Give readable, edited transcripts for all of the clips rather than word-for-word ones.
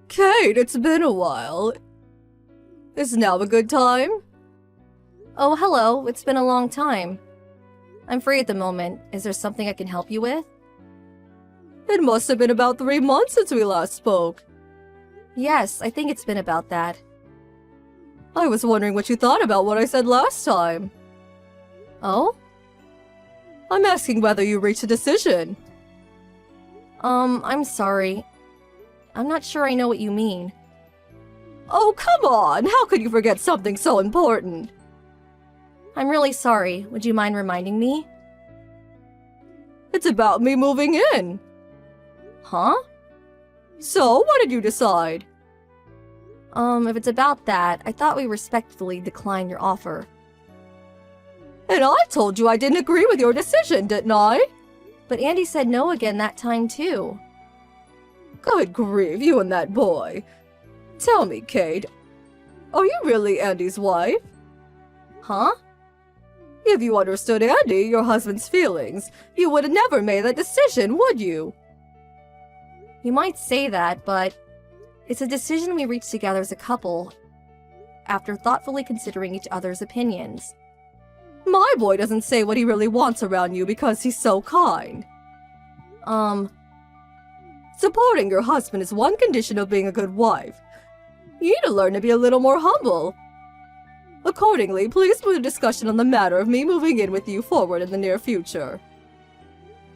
Kate, it's been a while. Is now a good time? Oh, hello. It's been a long time. I'm free at the moment. Is there something I can help you with? It must have been about 3 months since we last spoke. Yes, I think it's been about that. I was wondering what you thought about what I said last time. Oh? I'm asking whether you reached a decision. I'm sorry. I'm not sure I know what you mean. Oh, come on! How could you forget something so important? I'm really sorry. Would you mind reminding me? It's about me moving in. Huh? So, what did you decide? If it's about that, I thought we respectfully declined your offer. And I told you I didn't agree with your decision, didn't I? But Andy said no again that time too. Good grief, you and that boy. Tell me, Kate, are you really Andy's wife? Huh? If you understood Andy, your husband's feelings, you would have never made that decision, would you? You might say that, but it's a decision we reached together as a couple after thoughtfully considering each other's opinions. My boy doesn't say what he really wants around you because he's so kind. Supporting your husband is one condition of being a good wife. You need to learn to be a little more humble. Accordingly, please move the discussion on the matter of me moving in with you forward in the near future.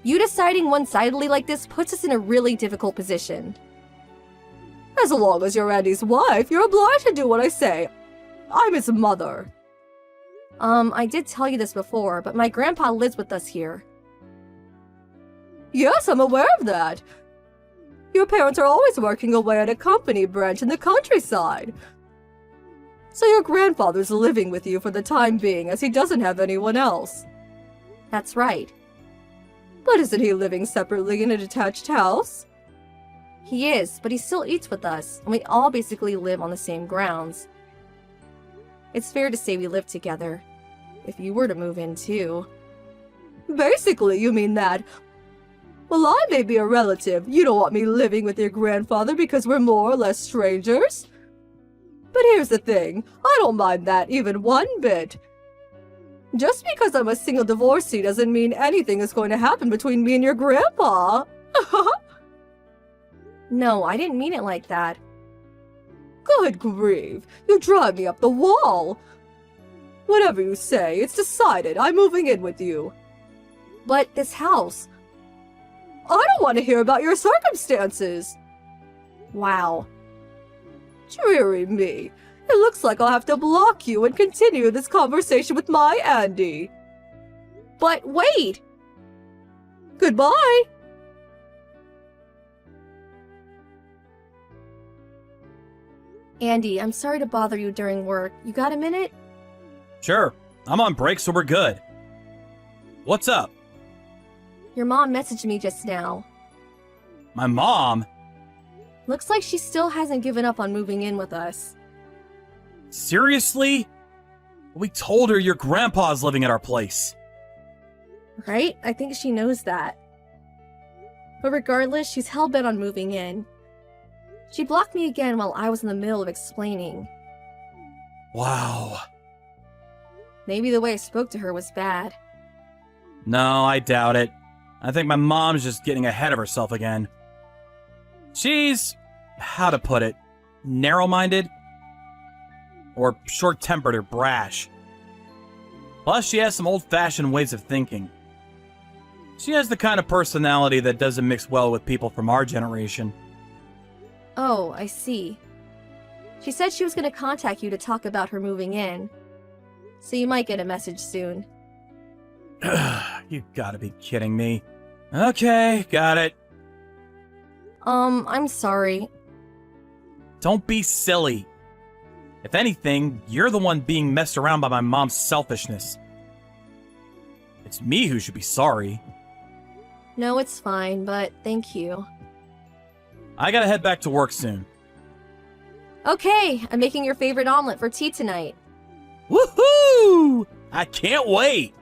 You deciding one-sidedly like this puts us in a really difficult position. As long as you're Andy's wife, you're obliged to do what I say. I'm his mother. I did tell you this before, but my grandpa lives with us here. Yes, I'm aware of that. Your parents are always working away at a company branch in the countryside. So your grandfather's living with you for the time being as he doesn't have anyone else. That's right. But isn't he living separately in a detached house? He is, but he still eats with us, and we all basically live on the same grounds. It's fair to say we live together. If you were to move in too. Basically, you mean that. Well, I may be a relative. You don't want me living with your grandfather because we're more or less strangers? But here's the thing, I don't mind that even one bit. Just because I'm a single divorcee doesn't mean anything is going to happen between me and your grandpa. No, I didn't mean it like that. Good grief, you drive me up the wall. Whatever you say, it's decided. I'm moving in with you. But this house... I don't want to hear about your circumstances. Wow. Dreary me. It looks like I'll have to block you and continue this conversation with my Andy. But wait! Goodbye! Andy, I'm sorry to bother you during work. You got a minute? Sure. I'm on break, so we're good. What's up? Your mom messaged me just now. My mom? Looks like she still hasn't given up on moving in with us. Seriously? We told her your grandpa's living at our place. Right? I think she knows that. But regardless, she's hell-bent on moving in. She blocked me again while I was in the middle of explaining. Wow. Maybe the way I spoke to her was bad. No, I doubt it. I think my mom's just getting ahead of herself again. She's, how to put it, narrow-minded? Or short-tempered or brash. Plus, she has some old-fashioned ways of thinking. She has the kind of personality that doesn't mix well with people from our generation. Oh, I see. She said she was going to contact you to talk about her moving in. So you might get a message soon. You gotta be kidding me. Okay, got it. I'm sorry. Don't be silly. If anything, you're the one being messed around by my mom's selfishness. It's me who should be sorry. No, it's fine, but thank you. I gotta head back to work soon. Okay, I'm making your favorite omelet for tea tonight. Woohoo! I can't wait!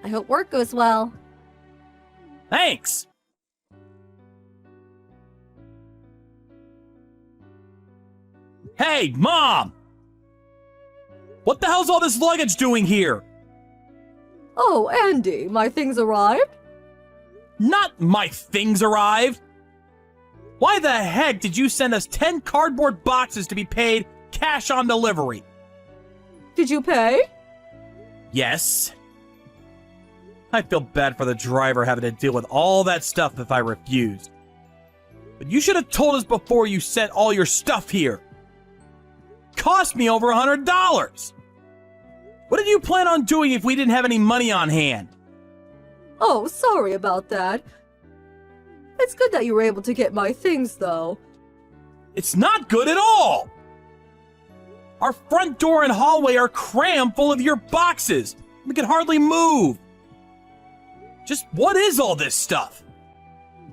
I hope work goes well. Thanks! Hey, Mom! What the hell's all this luggage doing here? Oh, Andy, my things arrived? Not my things arrived! Why the heck did you send us 10 cardboard boxes to be paid cash on delivery? Did you pay? Yes. I feel bad for the driver having to deal with all that stuff if I refused. But you should have told us before you sent all your stuff here. Cost me over $100. What did you plan on doing if we didn't have any money on hand? Oh, sorry about that. It's good that you were able to get my things, though. It's not good at all! Our front door and hallway are crammed full of your boxes. We can hardly move. Just what is all this stuff?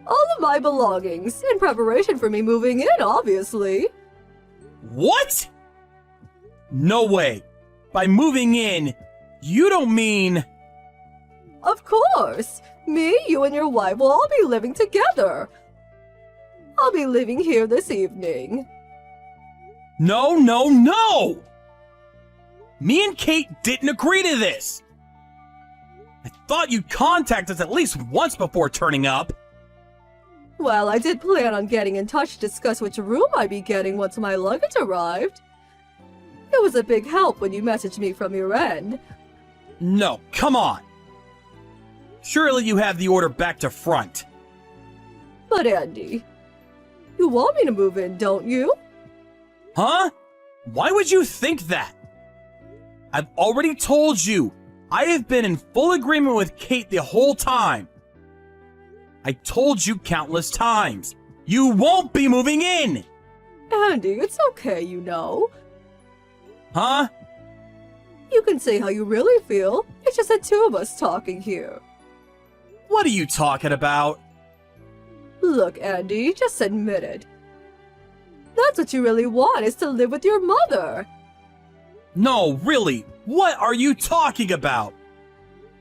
All of my belongings, in preparation for me moving in, obviously. What? No way. By moving in, you don't mean... Of course! Me, you, and your wife will all be living together. I'll be living here this evening. No, no, no! Me and Kate didn't agree to this. I thought you'd contact us at least once before turning up. Well, I did plan on getting in touch to discuss which room I'd be getting once my luggage arrived. It was a big help when you messaged me from your end. No, come on. Surely you have the order back to front. But Andy, you want me to move in, don't you? Huh? Why would you think that? I've already told you, I have been in full agreement with Kate the whole time. I told you countless times. You won't be moving in! Andy, it's okay, you know. Huh? You can say how you really feel. It's just the two of us talking here. What are you talking about? Look, Andy, just admit it. That's what you really want, is to live with your mother. No, really, what are you talking about?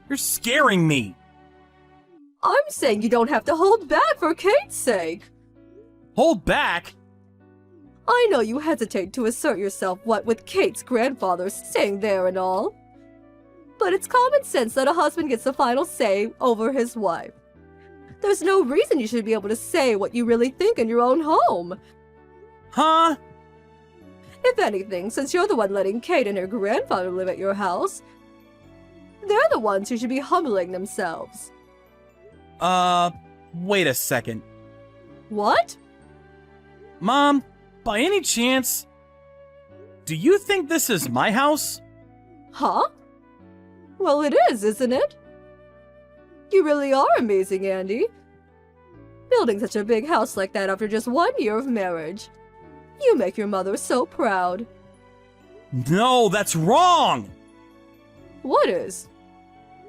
You're scaring me. I'm saying you don't have to hold back for Kate's sake. Hold back? I know you hesitate to assert yourself, what with Kate's grandfather staying there and all. But it's common sense that a husband gets the final say over his wife. There's no reason you should be able to say what you really think in your own home. Huh? If anything, since you're the one letting Kate and her grandfather live at your house, they're the ones who should be humbling themselves. Wait a second. What? Mom, by any chance, do you think this is my house? Huh? Well, it is, isn't it? You really are amazing, Andy. Building such a big house like that after just 1 year of marriage. You make your mother so proud. No, that's wrong! What is?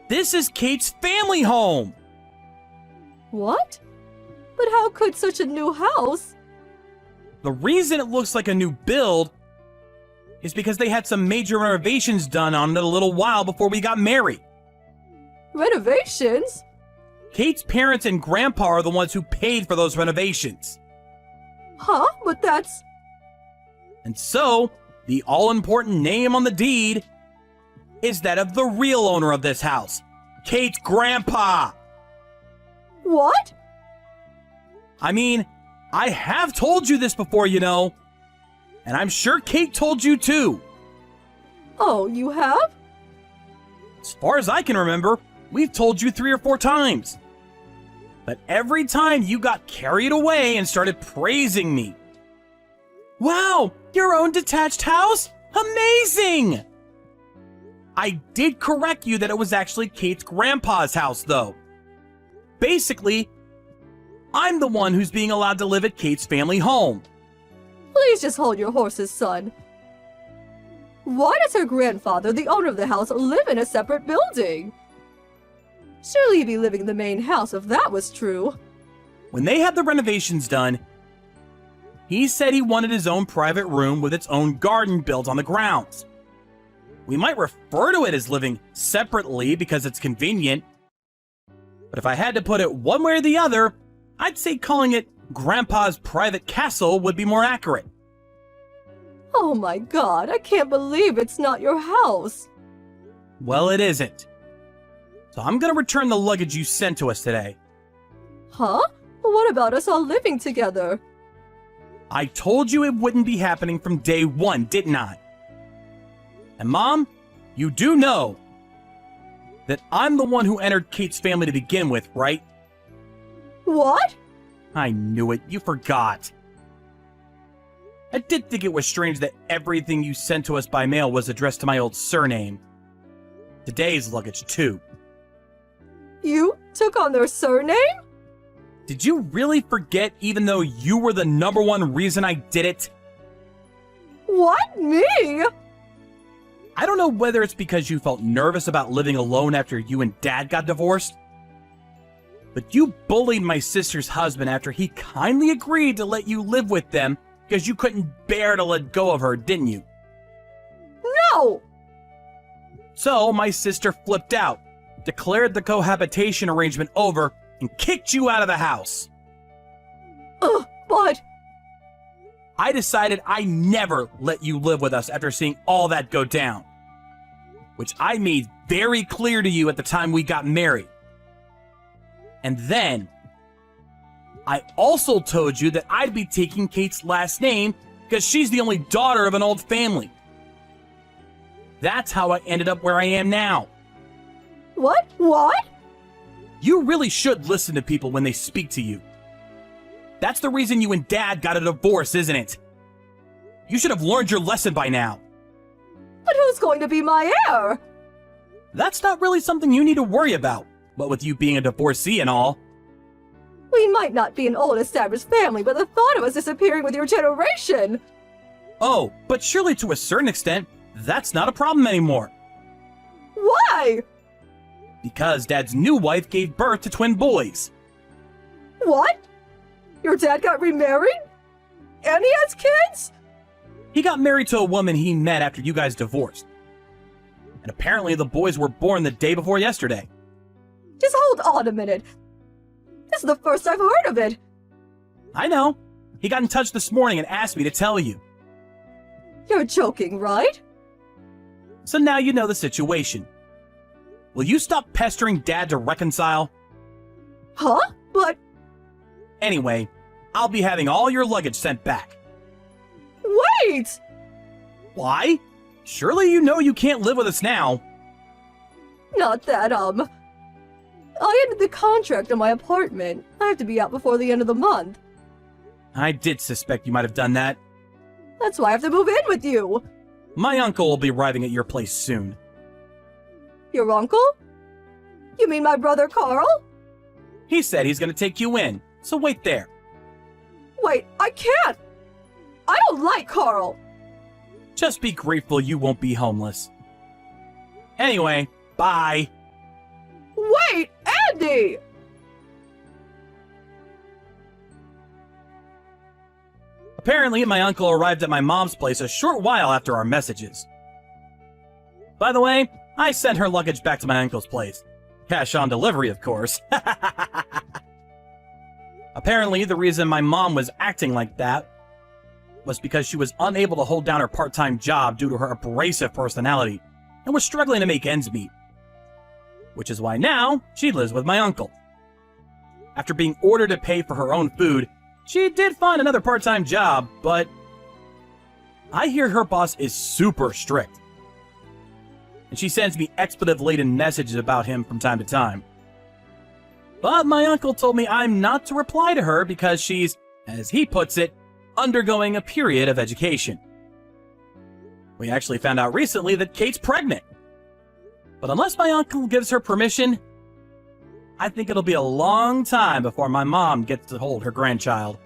This is Kate's family home! What? But how could such a new house? The reason it looks like a new build is because they had some major renovations done on it a little while before we got married. Renovations? Kate's parents and grandpa are the ones who paid for those renovations. Huh? But that's... And so, the all-important name on the deed is that of the real owner of this house, Kate's grandpa. What? I mean, I have told you this before, you know. And I'm sure Kate told you too. Oh, you have? As far as I can remember, we've told you 3 or 4 times. But every time you got carried away and started praising me. Wow, your own detached house? Amazing! I did correct you that it was actually Kate's grandpa's house, though. Basically, I'm the one who's being allowed to live at Kate's family home. Please just hold your horses, son. Why does her grandfather, the owner of the house, live in a separate building? Surely he'd be living in the main house if that was true. When they had the renovations done, he said he wanted his own private room with its own garden built on the grounds. We might refer to it as living separately because it's convenient, but if I had to put it one way or the other, I'd say calling it Grandpa's private castle would be more accurate. Oh my god, I can't believe it's not your house. Well, it isn't. So I'm gonna return the luggage you sent to us today. Huh? What about us all living together? I told you it wouldn't be happening from day one, didn't I? And Mom, you do know that I'm the one who entered Kate's family to begin with, right? What? I knew it. You forgot. I did think it was strange that everything you sent to us by mail was addressed to my old surname. Today's luggage, too. You took on their surname? Did you really forget even though you were the number one reason I did it? What? Me? I don't know whether it's because you felt nervous about living alone after you and Dad got divorced, but you bullied my sister's husband after he kindly agreed to let you live with them because you couldn't bear to let go of her, didn't you? No! So my sister flipped out, declared the cohabitation arrangement over, and kicked you out of the house. But... I decided I never let you live with us after seeing all that go down, which I made very clear to you at the time we got married. And then, I also told you that I'd be taking Kate's last name because she's the only daughter of an old family. That's how I ended up where I am now. What? What? You really should listen to people when they speak to you. That's the reason you and Dad got a divorce, isn't it? You should have learned your lesson by now. But who's going to be my heir? That's not really something you need to worry about, but with you being a divorcee and all. We might not be an old established family, but the thought of us disappearing with your generation. Oh, but surely to a certain extent, that's not a problem anymore. Why? Because Dad's new wife gave birth to twin boys. What? Your dad got remarried? And he has kids? He got married to a woman he met after you guys divorced. And apparently the boys were born the day before yesterday. Just hold on a minute. This is the first I've heard of it. I know. He got in touch this morning and asked me to tell you. You're joking, right? So now you know the situation. Will you stop pestering Dad to reconcile? Huh? But... Anyway, I'll be having all your luggage sent back. Wait! Why? Surely you know you can't live with us now. Not that, I ended the contract on my apartment. I have to be out before the end of the month. I did suspect you might have done that. That's why I have to move in with you. My uncle will be arriving at your place soon. Your uncle? You mean my brother Carl? He said he's going to take you in, so wait there. Wait, I can't! I don't like Carl! Just be grateful you won't be homeless. Anyway, bye. Wait, Andy! Apparently, my uncle arrived at my mom's place a short while after our messages. By the way, I sent her luggage back to my uncle's place. Cash on delivery, of course. Apparently, the reason my mom was acting like that was because she was unable to hold down her part-time job due to her abrasive personality and was struggling to make ends meet. Which is why now she lives with my uncle. After being ordered to pay for her own food, she did find another part-time job, but I hear her boss is super strict. And she sends me expletive-laden messages about him from time to time. But my uncle told me I'm not to reply to her because she's, as he puts it, undergoing a period of education. We actually found out recently that Kate's pregnant. But unless my uncle gives her permission, I think it'll be a long time before my mom gets to hold her grandchild.